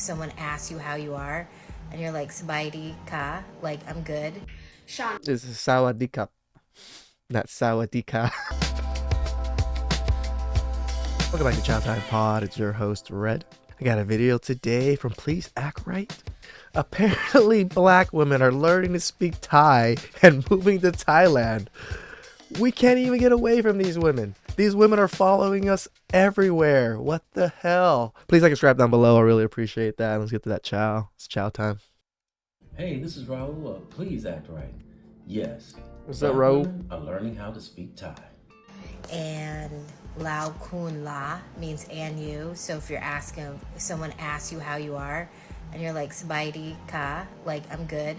someone asks you how you are, and you're like, Sabaidi ka, like, I'm good. This is sawadee not sawadee. Welcome back to Chow Time Pod. It's your host, Red. I got a video today from Please Act Right. Apparently, black women are learning to speak Thai and moving to Thailand. We can't even get away from these women. These women are following us everywhere. What the hell? Please like and subscribe down below. I really appreciate that. Let's get to that chow. It's chow time. Hey, this is Raul of Please Act Right. Yes, What's up, black Raul? women are learning how to speak Thai. And lao kun la means and you. So if if someone asks you how you are, and you're like, Sabaidi ka, like, I'm good.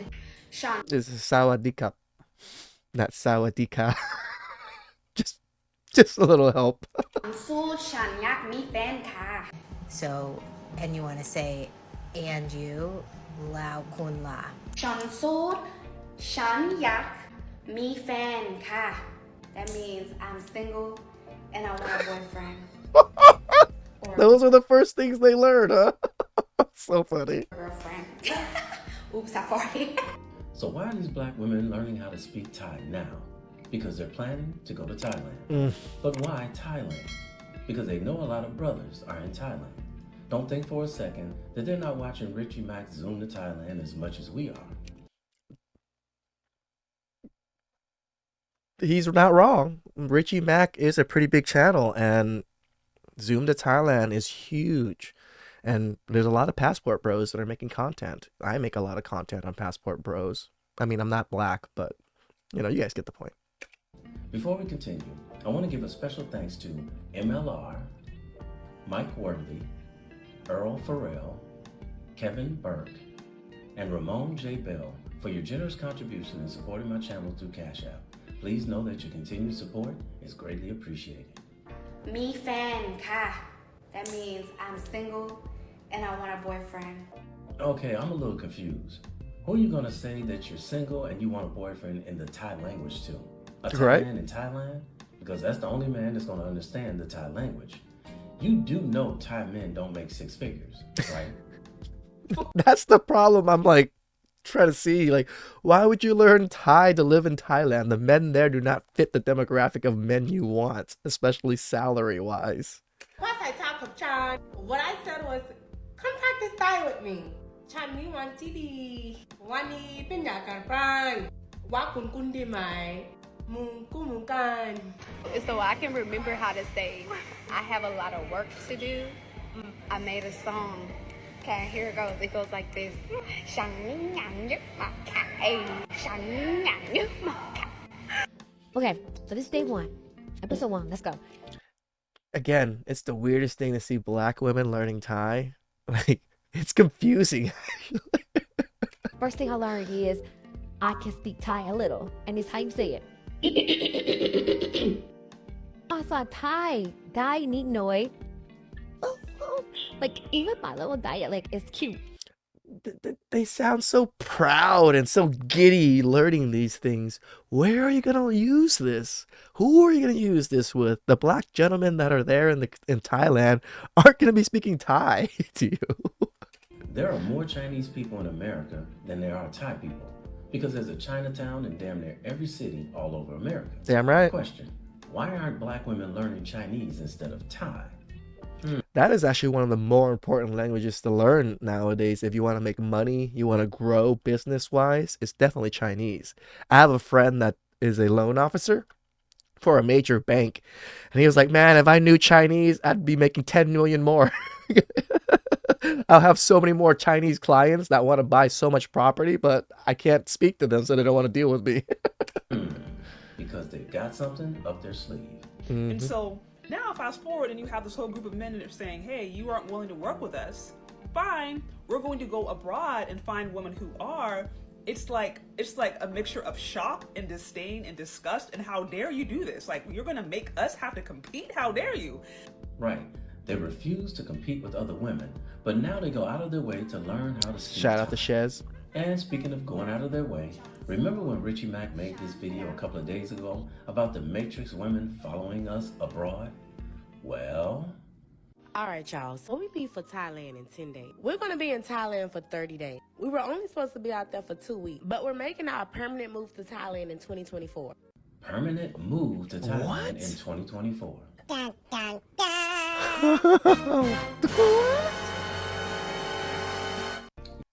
This is sawadee not sawadee. Just a little help. So, and you want to say, and you, lao kun la. ฉันโสดฉันอยากมีแฟนค่ะ That means I'm single and I want a boyfriend. Those are the first things they learn, huh? So funny. Girlfriend. Oops, I farted. So why are these black women learning how to speak Thai now? Because they're planning to go to Thailand. But why Thailand? Because they know a lot of brothers are in Thailand. Don't think for a second that they're not watching Richie Mack zoom to Thailand as much as we are. He's not wrong. Richie Mack is a pretty big channel, and Zoom to Thailand is huge. And there's a lot of Passport Bros that are making content. I make a lot of content on Passport Bros. I mean, I'm not black, but you know, you guys get the point. Before we continue, I want to give a special thanks to MLR, Mike Worthy, Earl Farrell, Kevin Burke, and Ramon J. Bell for your generous contribution in supporting my channel through Cash App. Please know that your continued support is greatly appreciated. มีแฟนค่ะ That means I'm single and I want a boyfriend. Okay, I'm a little confused. Who are you going to say that you're single and you want a boyfriend in the Thai language to? A Thai Right. man in Thailand? Because that's the only man that's going to understand the Thai language. You do know Thai men don't make six figures, right? That's the problem. I'm like trying to see, like, why would you learn Thai to live in Thailand? The men there do not fit the demographic of men you want, especially salary wise. Once I talked with Chan, what I said was, come practice Thai with me. Chan mi wan ti di. Wan ni pen ya kan pran. Wa kun kun di mai. Mung ku mung kan. So I can remember how to say, I have a lot of work to do. I made a song. Okay, here it goes. It goes like this. Okay, so this is day one. Episode 1, let's go. Again, it's the weirdest thing to see black women learning Thai. Like, it's confusing. First thing I learned is I can speak Thai a little, and it's how you say it. I saw Thai, Thai need noi. Like, even my little dialect is cute. They sound so proud and so giddy learning these things. Where are you going to use this? Who are you going to use this with? The black gentlemen that are there in Thailand aren't going to be speaking Thai to you. There are more Chinese people in America than there are Thai people because there's a Chinatown in damn near every city all over America. Damn right. Question, why aren't black women learning Chinese instead of Thai? That is actually one of the more important languages to learn nowadays. If you want to make money, you want to grow business-wise, it's definitely Chinese. I have a friend that is a loan officer for a major bank, and he was like, man, if I knew Chinese, I'd be making 10 million more. I'll have so many more Chinese clients that want to buy so much property, but I can't speak to them, so they don't want to deal with me. Because they've got something up their sleeve. And so now fast forward and you have this whole group of men that are saying, hey, you aren't willing to work with us. Fine, we're going to go abroad and find women who are. It's like a mixture of shock and disdain and disgust. And how dare you do this? Like, you're going to make us have to compete? How dare you? Right. They refuse to compete with other women, but now they go out of their way to learn how to speak Shout out Thai. to Shez. And speaking of going out of their way, remember when Richie Mack made this video a couple of days ago about the Matrix women following us abroad? Well, All right, y'all. So we leave for Thailand in 10 days. We're going to be in Thailand for 30 days. We were only supposed to be out there for 2 weeks, but we're making our permanent move to Thailand in 2024. Permanent move to Thailand in 2024.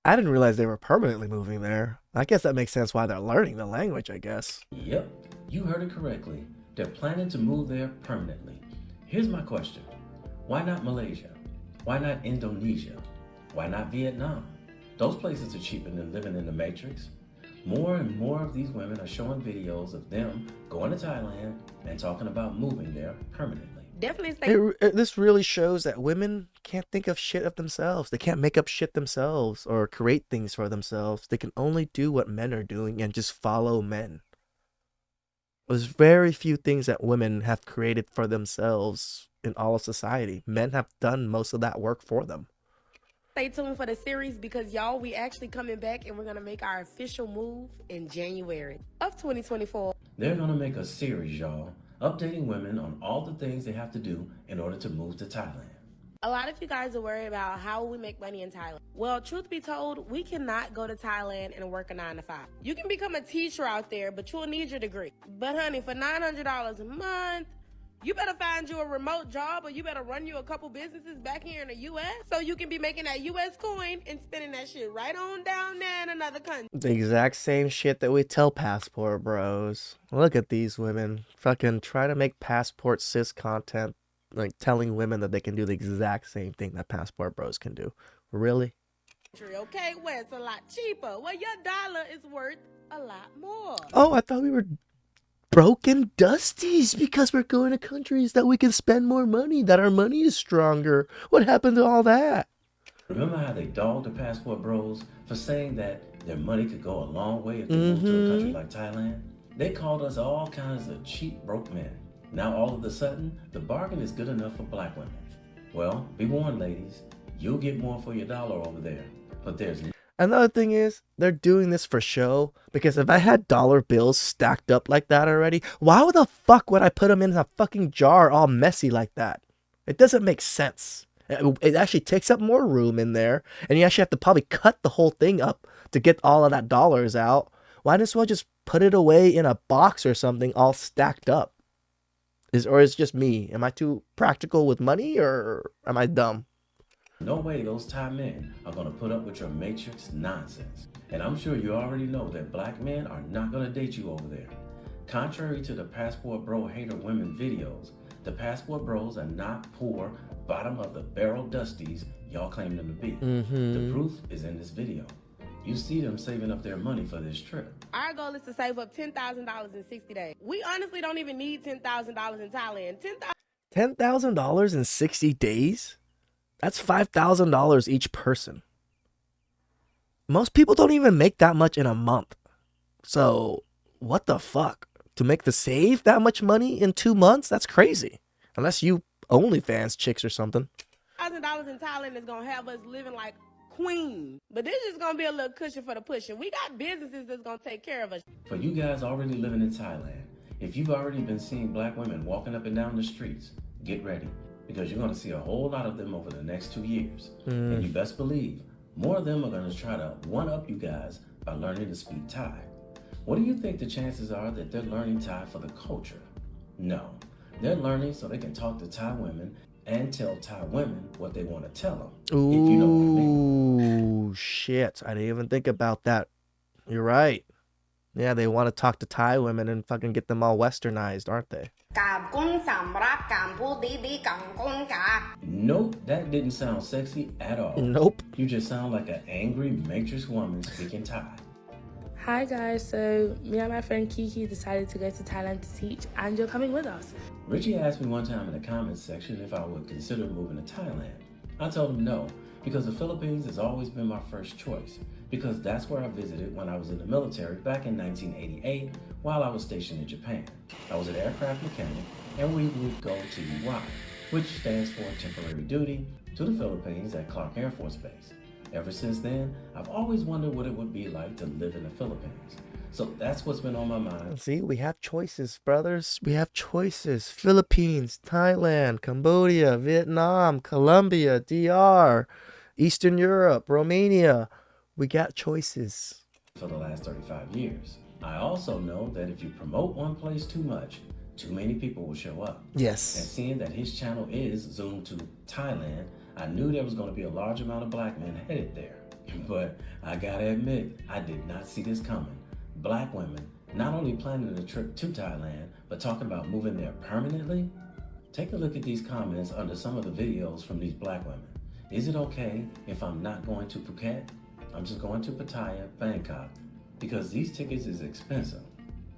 I didn't realize they were permanently moving there. I guess that makes sense why they're learning the language, I guess. Yep, you heard it correctly. They're planning to move there permanently. Here's my question. Why not Malaysia? Why not Indonesia? Why not Vietnam? Those places are cheaper than living in the Matrix. More and more of these women are showing videos of them going to Thailand and talking about moving there permanently. Definitely stay. This really shows that women can't think of shit of themselves. They can't make up shit themselves or create things for themselves. They can only do what men are doing and just follow men. There's very few things that women have created for themselves in all of society. Men have done most of that work for them. Stay tuned for the series because, y'all, we actually coming back and we're going to make our official move in January of 2024. They're going to make a series, y'all, updating women on all the things they have to do in order to move to Thailand. A lot of you guys are worried about how we make money in Thailand. Well, truth be told, we cannot go to Thailand and work a 9 to 5. You can become a teacher out there, but you'll need your degree. But honey, for $900 a month, you better find you a remote job or you better run you a couple businesses back here in the U.S. so you can be making that U.S. coin and spending that shit right on down there in another country. The exact same shit that we tell passport bros. Look at these women. Fucking try to make passport cis content, like telling women that they can do the exact same thing that passport bros can do. Really? Okay, where it's a lot cheaper. Well, your dollar is worth a lot more. Oh, I thought we were broken dusties because we're going to countries that we can spend more money, that our money is stronger. What happened to all that? Remember how they dogged the passport bros for saying that their money could go a long way if they moved to a country like Thailand? They called us all kinds of cheap, broke men. Now all of a sudden, the bargain is good enough for black women. Well, be warned, ladies. You'll get more for your dollar over there. But there's... Another thing is, they're doing this for show, because if I had dollar bills stacked up like that already, why the fuck would I put them in a fucking jar all messy like that? It doesn't make sense. It actually takes up more room in there, and you actually have to probably cut the whole thing up to get all of that dollars out. Why not as well just put it away in a box or something all stacked up? Or is it just me? Am I too practical with money, or am I dumb? No way those Thai men are going to put up with your matrix nonsense. And I'm sure you already know that black men are not going to date you over there. Contrary to the passport bro hater women videos, the passport bros are not poor, bottom of the barrel dusties y'all claim them to be. The proof is in this video. You see them saving up their money for this trip. Our goal is to save up $10,000 in 60 days. We honestly don't even need $10,000 in Thailand. $10,000 in 60 days? That's $5,000 each person. Most people don't even make that much in a month. So, what the fuck? To save that much money in 2 months? That's crazy. Unless you OnlyFans chicks or something. $1,000 in Thailand is going to have us living like queens. But this is going to be a little cushion for the pushing. We got businesses that's going to take care of us. For you guys already living in Thailand, if you've already been seeing black women walking up and down the streets, get ready. Because you're going to see a whole lot of them over the next 2 years. And you best believe, more of them are going to try to one-up you guys by learning to speak Thai. What do you think the chances are that they're learning Thai for the culture? No. They're learning so they can talk to Thai women and tell Thai women what they want to tell them. Ooh, if you know what I mean. Shit. I didn't even think about that. You're right. Yeah, they want to talk to Thai women and fucking get them all westernized, aren't they? Nope, that didn't sound sexy at all. Nope. You just sound like an angry matrix woman speaking Thai. Hi guys, so me and my friend Kiki decided to go to Thailand to teach, and you're coming with us. Richie asked me one time in the comments section if I would consider moving to Thailand. I told him no, because the Philippines has always been my first choice, because that's where I visited when I was in the military back in 1988 while I was stationed in Japan. I was an aircraft mechanic, and we would go to UI, which stands for temporary duty, to the Philippines at Clark Air Force Base. Ever since then, I've always wondered what it would be like to live in the Philippines. So that's what's been on my mind. See, we have choices, brothers. We have choices. Philippines, Thailand, Cambodia, Vietnam, Colombia, DR, Eastern Europe, Romania. We got choices. For the last 35 years. I also know that if you promote one place too much, too many people will show up. And Yes. seeing that his channel is zoomed to Thailand, I knew there was going to be a large amount of black men headed there. But I gotta admit, I did not see this coming. Black women not only planning a trip to Thailand, but talking about moving there permanently. Take a look at these comments under some of the videos from these black women. Is it okay if I'm not going to Phuket? I'm just going to Pattaya, Bangkok, because these tickets is expensive.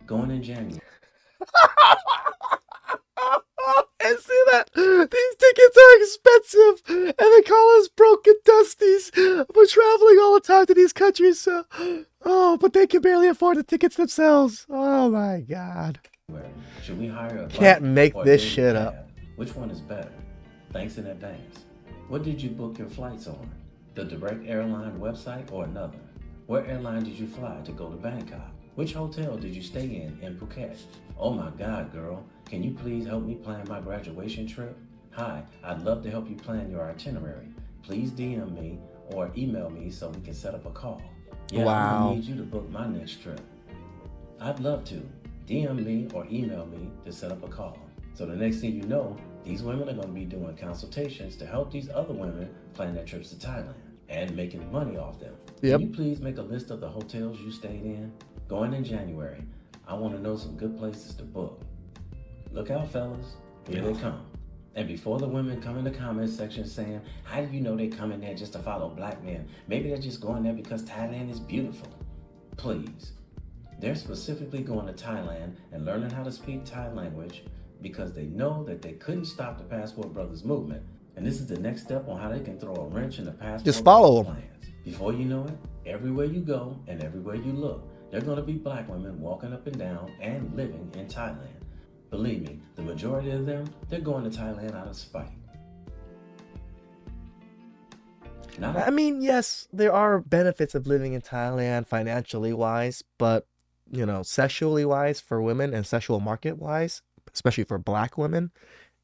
Going in January. And see that these tickets are expensive, and they call us broken dusties. We're traveling all the time to these countries, so but they can barely afford the tickets themselves. Oh my God! Should we hire a Can't bike make or this daily shit cab? up. Which one is better? Thanks in advance. What did you book your flights on? The direct airline website or another? Where airline did you fly to go to Bangkok? Which hotel did you stay in Phuket? Oh my God, girl, can you please help me plan my graduation trip? Hi, I'd love to help you plan your itinerary. Please DM me or email me so we can set up a call. Yeah, I'm Wow. gonna need you to book my next trip. I'd love to. DM me or email me to set up a call. So the next thing you know, these women are going to be doing consultations to help these other women plan their trips to Thailand and making money off them. Yep. Can you please make a list of the hotels you stayed in? Going in January, I want to know some good places to book. Look out, fellas. Here they come. And before the women come in the comment section saying, how do you know they come in there just to follow black men? Maybe they're just going there because Thailand is beautiful. Please. They're specifically going to Thailand and learning how to speak Thai language because they know that they couldn't stop the Passport Brothers movement. And this is the next step on how they can throw a wrench in the Passport Just follow Brothers plans. Before you know it, everywhere you go and everywhere you look, there are going to be black women walking up and down and living in Thailand. Believe me, the majority of them, they're going to Thailand out of spite. I mean, yes, there are benefits of living in Thailand financially wise, but sexually wise for women and sexual market wise, especially for black women,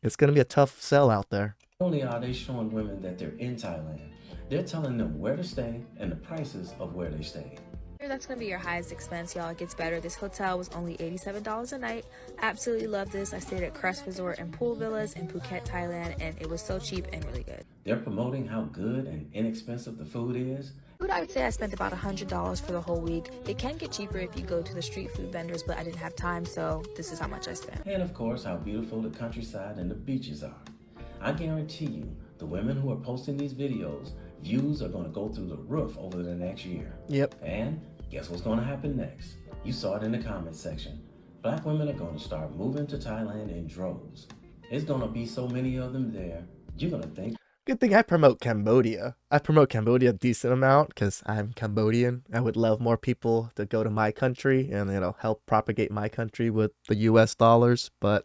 it's gonna be a tough sell out there. Not only are they showing women that they're in Thailand, they're telling them where to stay and the prices of where they stay. That's gonna be your highest expense, y'all. It gets better. This hotel was only $87 a night. Absolutely love this. I stayed at Crest Resort and Pool Villas in Phuket, Thailand, and it was so cheap and really good. They're promoting how good and inexpensive the food is. Food, I would say I spent about $100 for the whole week. It can get cheaper if you go to the street food vendors, but I didn't have time, so this is how much I spent. And of course, how beautiful the countryside and the beaches are. I guarantee you, the women who are posting these videos, views are going to go through the roof over the next year. Yep. And guess what's going to happen next? You saw it in the comment section. Black women are going to start moving to Thailand in droves. There's going to be so many of them there, you're going to think. Good thing I promote Cambodia. I promote Cambodia a decent amount because I'm Cambodian. I would love more people to go to my country and help propagate my country with the US dollars. But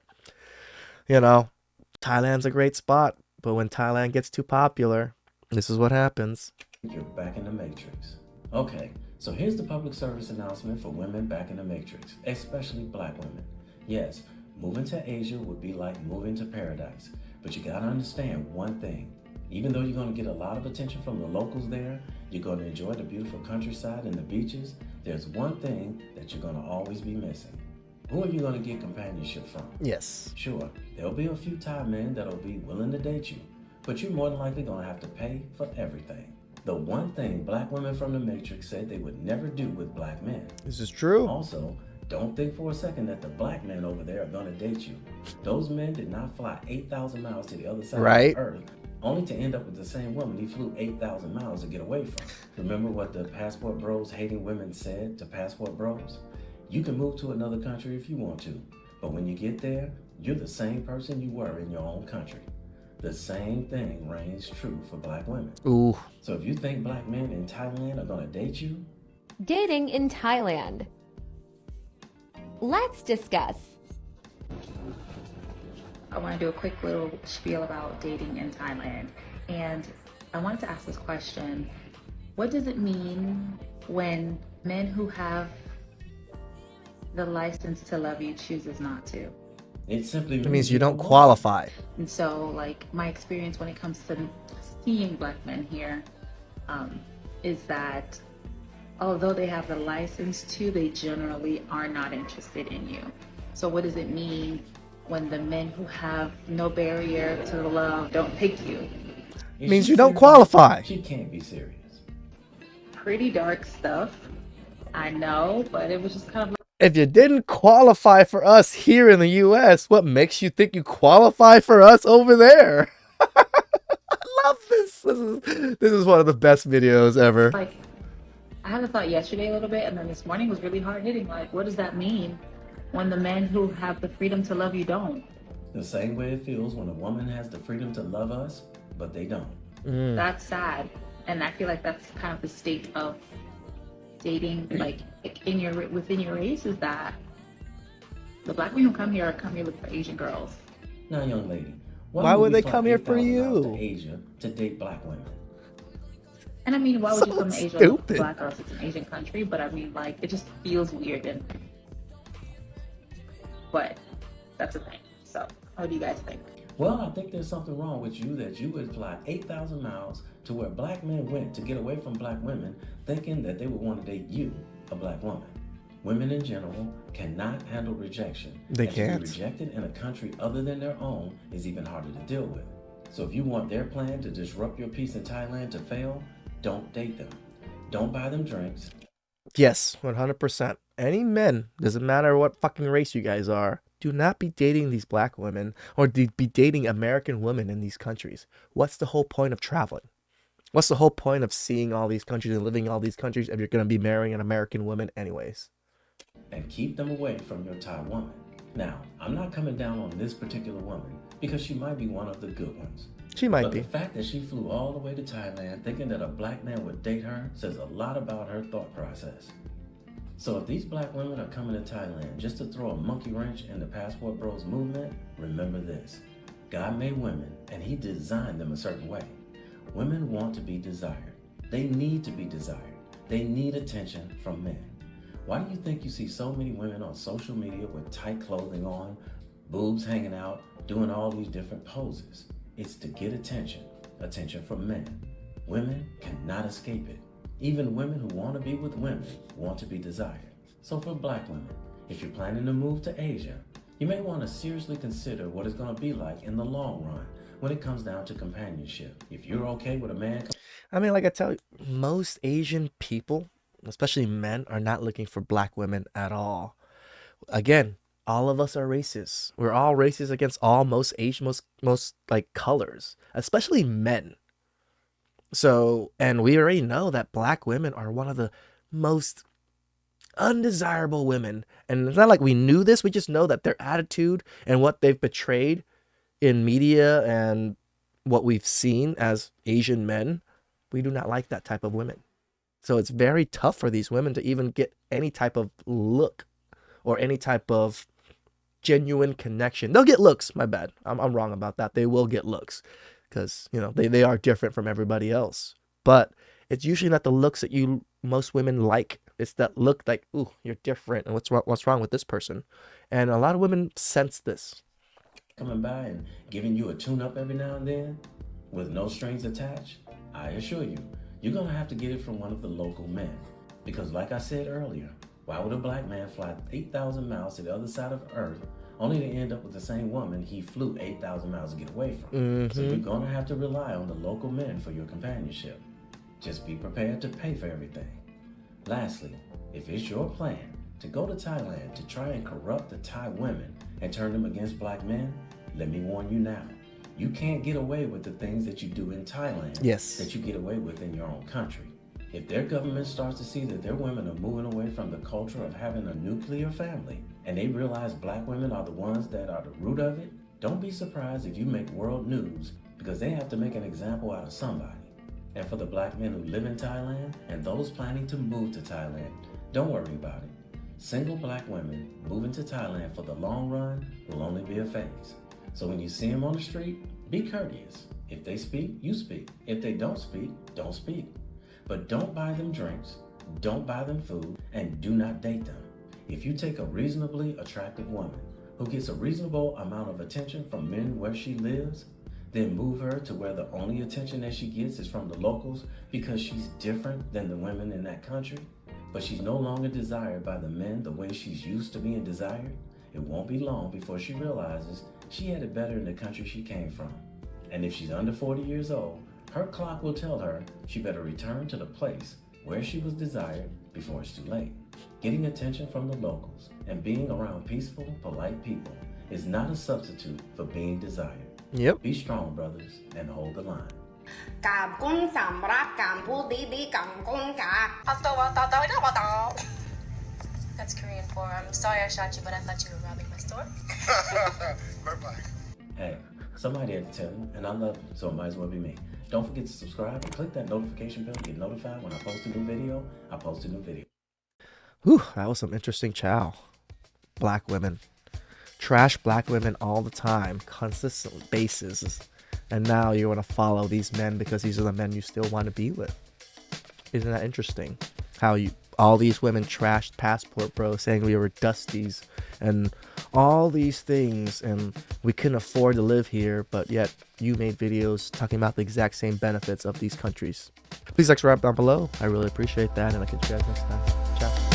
Thailand's a great spot. But when Thailand gets too popular, this is what happens. You're back in the Matrix. Okay, so here's the public service announcement for women back in the Matrix, especially black women. Yes, moving to Asia would be like moving to paradise. But you gotta understand one thing. Even though you're going to get a lot of attention from the locals there, you're going to enjoy the beautiful countryside and the beaches, there's one thing that you're going to always be missing. Who are you going to get companionship from? Yes. Sure, there'll be a few Thai men that'll be willing to date you, but you're more than likely going to have to pay for everything. The one thing black women from the Matrix said they would never do with black men. This is true. Also, don't think for a second that the black men over there are going to date you. Those men did not fly 8,000 miles to the other side of the earth only to end up with the same woman he flew 8,000 miles to get away from. Remember what the Passport Bros hating women said to Passport Bros? You can move to another country if you want to, but when you get there, you're the same person you were in your own country. The same thing reigns true for black women. Ooh. So if you think black men in Thailand are gonna date you? Dating in Thailand. Let's discuss. I want to do a quick little spiel about dating in Thailand. And I wanted to ask this question. What does it mean when men who have the license to love you chooses not to. It simply It means you don't want to. qualify. And so, like, my experience when it comes to seeing black men here is that although they have the license to, they generally are not interested in you. So what does it mean when the men who have no barrier to love don't pick you? Is Means she you don't serious? qualify. She can't be serious. Pretty dark stuff, I know, but it was just kind of If you didn't qualify for us here in the US, what makes you think you qualify for us over there? I love this. This is one of the best videos ever. like, I had a thought yesterday a little bit, and then this morning was really hard hitting. Like, what does that mean when the men who have the freedom to love you don't? The same way it feels when a woman has the freedom to love us, but they don't. That's sad, and I feel like that's kind of the state of dating, like within your race, is that the black men who come here looking for Asian girls. Now, young lady, Why would we they fly come here for 8,000 miles you? to Asia to date black women? And I mean, why would you So come to Asia stupid. look for black girls? It's an Asian country, but I mean, like, it just feels weird. But that's the thing. So, what do you guys think? Well, I think there's something wrong with you that you would fly 8,000 miles to where black men went to get away from black women, thinking that they would want to date you, a black woman. Women in general cannot handle rejection. They And can't. To be rejected in a country other than their own is even harder to deal with. So if you want their plan to disrupt your peace in Thailand to fail, don't date them. Don't buy them drinks. Yes, 100%. Any men, doesn't matter what fucking race you guys are, do not be dating these black women or be dating American women in these countries. What's the whole point of traveling? What's the whole point of seeing all these countries and living in all these countries if you're going to be marrying an American woman anyways? And keep them away from your Thai woman. Now, I'm not coming down on this particular woman because she might be one of the good ones. She might But be. the fact that she flew all the way to Thailand thinking that a black man would date her says a lot about her thought process. So if these black women are coming to Thailand just to throw a monkey wrench in the Passport Bros movement, remember this. God made women and he designed them a certain way. Women want to be desired. They need to be desired. They need attention from men. Why do you think you see so many women on social media with tight clothing on, boobs hanging out, doing all these different poses? It's to get attention from men. Women cannot escape it. Even women who want to be with women want to be desired. So for black women, if you're planning to move to Asia, you may want to seriously consider what it's going to be like in the long run when it comes down to companionship. If you're okay with a man... I mean, like I tell you, most Asian people, especially men, are not looking for black women at all. Again, all of us are racist. We're all racist against most Asian, most like colors, especially men. So, and we already know that black women are one of the most undesirable women. And it's not like we knew this, we just know that their attitude and what they've betrayed in media and what we've seen as Asian men, we do not like that type of women. So it's very tough for these women to even get any type of look or any type of genuine connection. They'll get looks, my bad. I'm wrong about that. They will get looks because, you know, they are different from everybody else. But it's usually not the looks that most women like. It's that look like, ooh, you're different, and what's wrong with this person? And a lot of women sense this. coming by and giving you a tune-up every now and then with no strings attached, I assure you, you're going to have to get it from one of the local men. Because like I said earlier, why would a black man fly 8,000 miles to the other side of Earth only to end up with the same woman he flew 8,000 miles to get away from? So you're going to have to rely on the local men for your companionship. Just be prepared to pay for everything. Lastly, if it's your plan to go to Thailand to try and corrupt the Thai women and turn them against black men, let me warn you now. You can't get away with the things that you do in Thailand that you get away with in your own country. If their government starts to see that their women are moving away from the culture of having a nuclear family, and they realize black women are the ones that are the root of it, don't be surprised if you make world news, because they have to make an example out of somebody. And for the black men who live in Thailand and those planning to move to Thailand, don't worry about it. Single black women moving to Thailand for the long run will only be a phase. So when you see them on the street, be courteous. If they speak, you speak. If they don't speak, don't speak. But don't buy them drinks, don't buy them food, and do not date them. If you take a reasonably attractive woman who gets a reasonable amount of attention from men where she lives, then move her to where the only attention that she gets is from the locals because she's different than the women in that country, but she's no longer desired by the men the way she's used to being desired, it won't be long before she realizes she had it better in the country she came from. And if she's under 40 years old, her clock will tell her she better return to the place where she was desired before it's too late. Getting attention from the locals and being around peaceful, polite people is not a substitute for being desired. Yep. Be strong, brothers, and hold the line. กราบกุ้งสำรับกามพูดดีๆกำกุ้งกา That's Korean for I'm sorry I shot you, but I thought you were robbing my store. Bye-bye. Hey, somebody had to tell you, and I love you, so it might as well be me. Don't forget to subscribe and click that notification bell to get notified when I post a new video. I post a new video. Whew, that was some interesting chow. Black women. Trash black women all the time, consistent basis. And now you want to follow these men because these are the men you still want to be with. Isn't that interesting? How all these women trashed Passport Bro, saying we were dusties and all these things, and we couldn't afford to live here, but yet you made videos talking about the exact same benefits of these countries. Please subscribe down below. I really appreciate that, and I'll catch you guys next time. Ciao.